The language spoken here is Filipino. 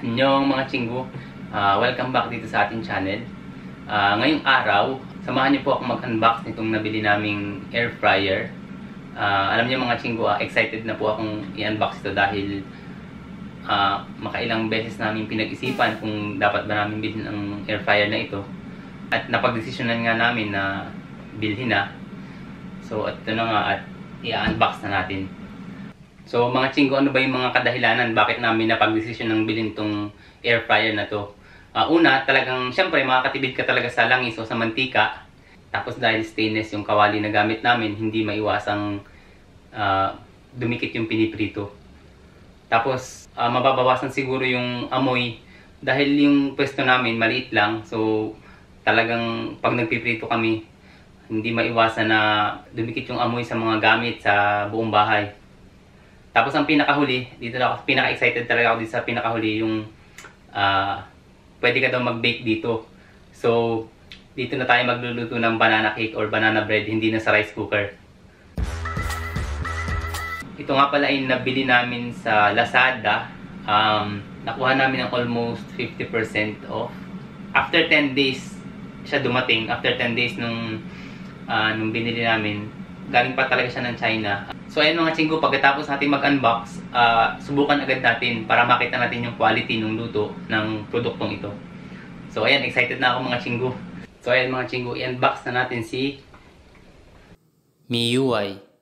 Inyong mga chinggo, welcome back dito sa ating channel. Ngayong araw, samahan niyo po ako mag-unbox nitong nabili naming air fryer. Alam niyo mga chinggo, excited na po akong i-unbox ito dahil makailang beses namin pinag-isipan kung dapat ba namin bilhin ang air fryer na ito. At napag-desisyonan nga namin na bilhin na. So ito na nga at i-unbox na natin. So mga chinggo, ano ba yung mga kadahilanan bakit namin napag-desisyon ng bilhin tong air fryer na to? Una, talagang syempre makakatipid ka talaga sa langis o sa mantika. Tapos dahil stainless yung kawali na gamit namin, hindi maiwasang dumikit yung piniprito. Tapos mababawasan siguro yung amoy dahil yung pwesto namin maliit lang. So talagang pag nagpiprito kami, hindi maiwasan na dumikit yung amoy sa mga gamit sa buong bahay. Tapos ang pinakahuli, dito na ako, pinaka-excited talaga ako dito sa pinakahuli, yung pwede ka daw mag-bake dito. So, dito na tayo magluluto ng banana cake or banana bread, hindi na sa rice cooker. Ito nga pala ay nabili namin sa Lazada. Nakuha namin ng almost 50% off. After 10 days siya dumating, after 10 days nung binili namin. Galing pa talaga siya ng China. So ayun mga chinggo, pagkatapos natin mag-unbox, subukan agad natin para makita natin yung quality ng luto ng produktong ito. So ayan, excited na ako mga chinggo. So ayan mga chinggo, i-unbox na natin si MIUI.